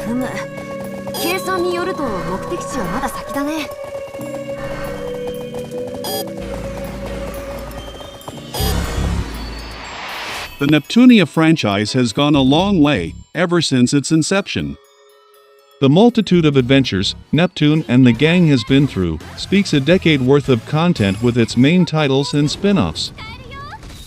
ふむ。計算によると目的地はまだ先だね。The Neptunia franchise has gone a long way, ever since its inception. The multitude of adventures Neptune and the gang has been through speaks a decade worth of content with its main titles and spin-offs.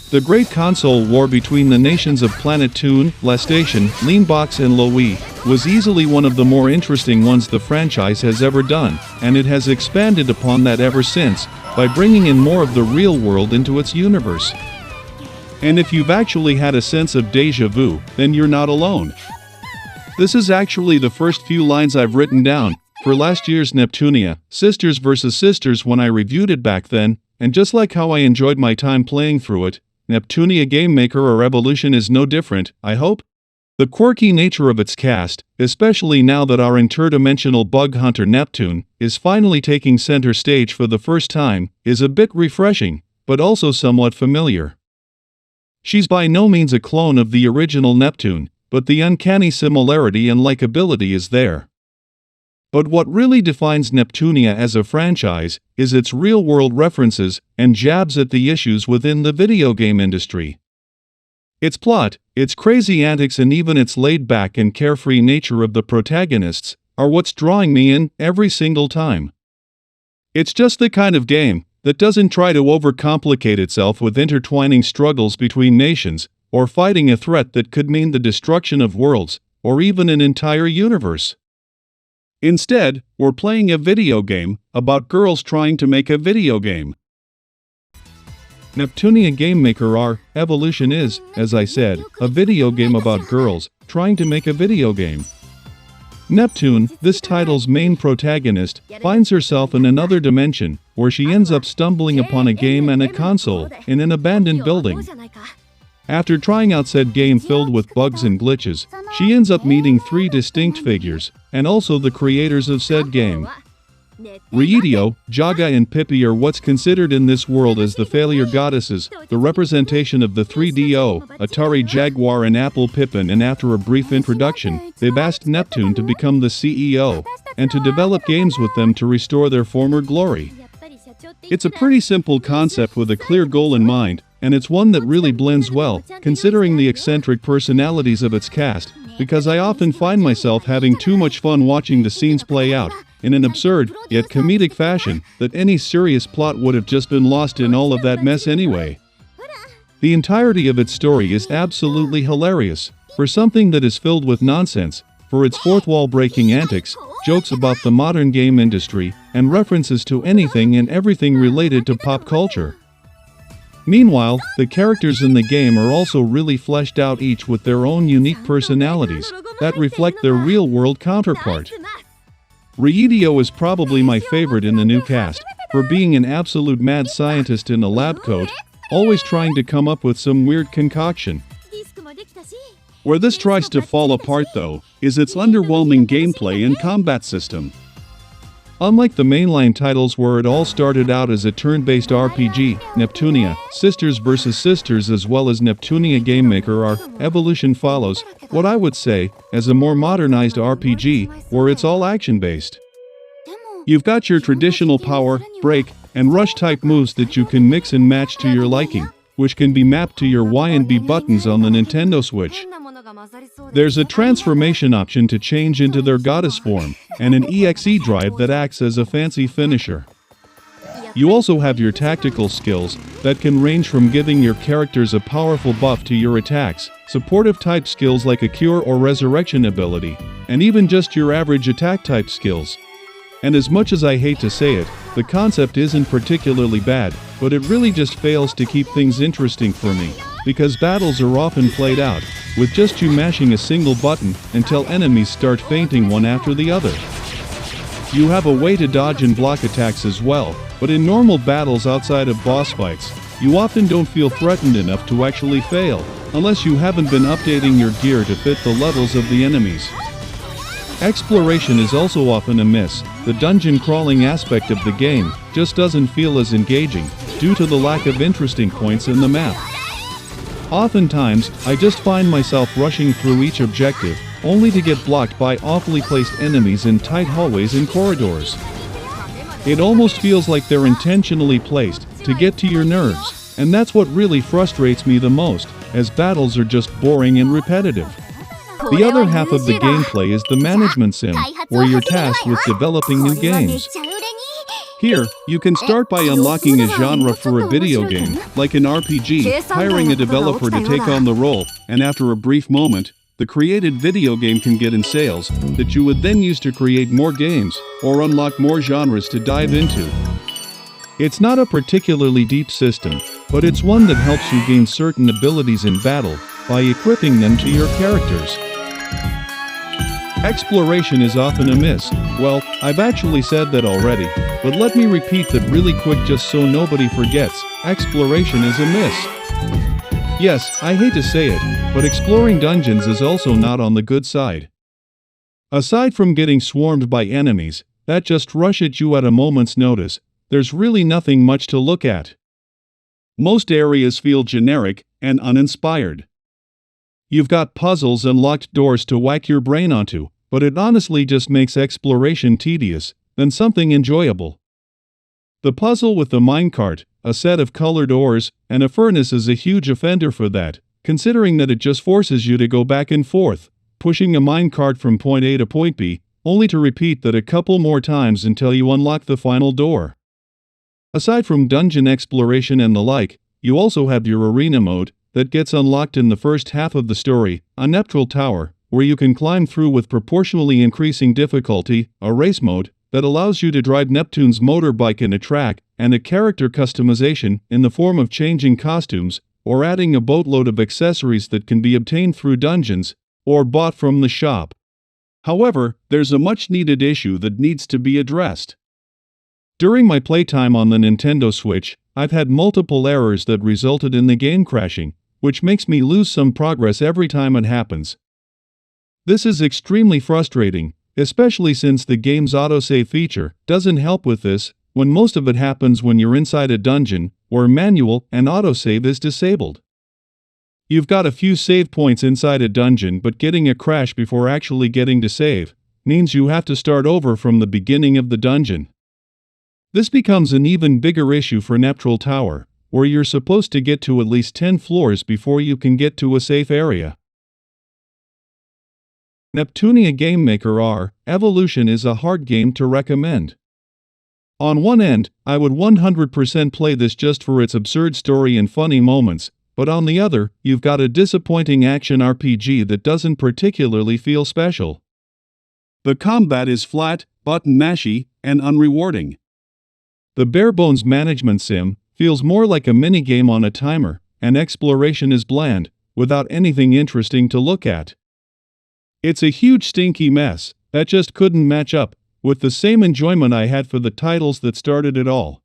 The great console war between the nations of Planet Toon, Lastation, Leanbox and Loei was easily one of the more interesting ones the franchise has ever done, and it has expanded upon that ever since, by bringing in more of the real world into its universe. And if you've actually had a sense of déjà vu, then you're not alone. This is actually the first few lines I've written down for last year's Neptunia, Sisters vs. Sisters when I reviewed it back then, and just like how I enjoyed my time playing through it, Neptunia Game Maker R Evolution is no different, I hope. The quirky nature of its cast, especially now that our interdimensional bug hunter Neptune is finally taking center stage for the first time, is a bit refreshing, but also somewhat familiar. She's by no means a clone of the original Neptune, but the uncanny similarity and likability is there. But what really defines Neptunia as a franchise is its real-world references and jabs at the issues within the video game industry. Its plot, its crazy antics and even its laid-back and carefree nature of the protagonists are what's drawing me in every single time. It's just the kind of game that doesn't try to overcomplicate itself with intertwining struggles between nations, or fighting a threat that could mean the destruction of worlds, or even an entire universe. Instead, we're playing a video game about girls trying to make a video game. Neptunia Game Maker R Evolution is, as I said, a video game about girls trying to make a video game. Neptune, this title's main protagonist, finds herself in another dimension, where she ends up stumbling upon a game and a console in an abandoned building. After trying out said game filled with bugs and glitches, she ends up meeting three distinct figures, and also the creators of said game. Ryudio, Jaga and Pippi are what's considered in this world as the failure goddesses, the representation of the 3DO, Atari Jaguar and Apple Pippin, and after a brief introduction, they've asked Neptune to become the CEO, and to develop games with them to restore their former glory. It's a pretty simple concept with a clear goal in mind, and it's one that really blends well, considering the eccentric personalities of its cast, because I often find myself having too much fun watching the scenes play out, in an absurd, yet comedic fashion, that any serious plot would have just been lost in all of that mess anyway. The entirety of its story is absolutely hilarious, for something that is filled with nonsense, for its fourth-wall-breaking antics, jokes about the modern game industry, and references to anything and everything related to pop culture. Meanwhile, the characters in the game are also really fleshed out, each with their own unique personalities that reflect their real-world counterpart. Ryudio is probably my favorite in the new cast, for being an absolute mad scientist in a lab coat, always trying to come up with some weird concoction. Where this tries to fall apart, though, is its underwhelming gameplay and combat system. Unlike the mainline titles where it all started out as a turn-based RPG, Neptunia, Sisters vs. Sisters as well as Neptunia Game Maker R Evolution follows what I would say as a more modernized RPG where it's all action-based. You've got your traditional power, break, and rush type moves that you can mix and match to your liking, which can be mapped to your Y and B buttons on the Nintendo Switch. There's a transformation option to change into their goddess form, and an EXE drive that acts as a fancy finisher. You also have your tactical skills that can range from giving your characters a powerful buff to your attacks, supportive type skills like a cure or resurrection ability, and even just your average attack type skills. And as much as I hate to say it, the concept isn't particularly bad, but it really just fails to keep things interesting for me, because battles are often played out with just you mashing a single button until enemies start fainting one after the other. You have a way to dodge and block attacks as well, but in normal battles outside of boss fights, you often don't feel threatened enough to actually fail, unless you haven't been updating your gear to fit the levels of the enemies. Exploration is also often a miss. The dungeon crawling aspect of the game just doesn't feel as engaging, due to the lack of interesting points in the map. Oftentimes, I just find myself rushing through each objective, only to get blocked by awfully placed enemies in tight hallways and corridors. It almost feels like they're intentionally placed to get to your nerves, and that's what really frustrates me the most, as battles are just boring and repetitive. The other half of the gameplay is the management sim, where you're tasked with developing new games. Here, you can start by unlocking a genre for a video game, like an RPG, hiring a developer to take on the role, and after a brief moment, the created video game can get in sales that you would then use to create more games or unlock more genres to dive into. It's not a particularly deep system, but it's one that helps you gain certain abilities in battle by equipping them to your characters. Exploration is often a miss. Well, I've actually said that already, but let me repeat that really quick just so nobody forgets. Exploration is a miss. Yes, I hate to say it, but exploring dungeons is also not on the good side. Aside from getting swarmed by enemies that just rush at you at a moment's notice, there's really nothing much to look at. Most areas feel generic and uninspired. You've got puzzles and locked doors to whack your brain onto, but it honestly just makes exploration tedious than something enjoyable. The puzzle with the minecart, a set of colored ores, and a furnace is a huge offender for that, considering that it just forces you to go back and forth, pushing a minecart from point A to point B, only to repeat that a couple more times until you unlock the final door. Aside from dungeon exploration and the like, you also have your arena mode that gets unlocked in the first half of the story, a Neptunia tower, where you can climb through with proportionally increasing difficulty, a race mode that allows you to drive Neptune's motorbike in a track, and a character customization in the form of changing costumes or adding a boatload of accessories that can be obtained through dungeons or bought from the shop. However, there's a much-needed issue that needs to be addressed. During my playtime on the Nintendo Switch, I've had multiple errors that resulted in the game crashing, which makes me lose some progress every time it happens. This is extremely frustrating, especially since the game's autosave feature doesn't help with this, when most of it happens when you're inside a dungeon, where manual and autosave is disabled. You've got a few save points inside a dungeon, but getting a crash before actually getting to save means you have to start over from the beginning of the dungeon. This becomes an even bigger issue for Neptunia Tower, where you're supposed to get to at least 10 floors before you can get to a safe area. Neptunia Game Maker R Evolution is a hard game to recommend. On one end, I would 100% play this just for its absurd story and funny moments, but on the other, you've got a disappointing action RPG that doesn't particularly feel special. The combat is flat, button-mashy, and unrewarding. The bare-bones management sim feels more like a minigame on a timer, and exploration is bland, without anything interesting to look at. It's a huge stinky mess that just couldn't match up with the same enjoyment I had for the titles that started it all.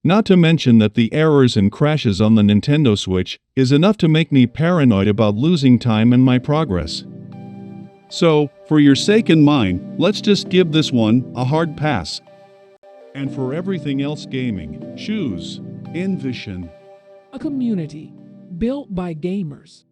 Not to mention that the errors and crashes on the Nintendo Switch is enough to make me paranoid about losing time in my progress. So, for your sake and mine, let's just give this one a hard pass. And for everything else gaming, choose Envision. A community built by gamers.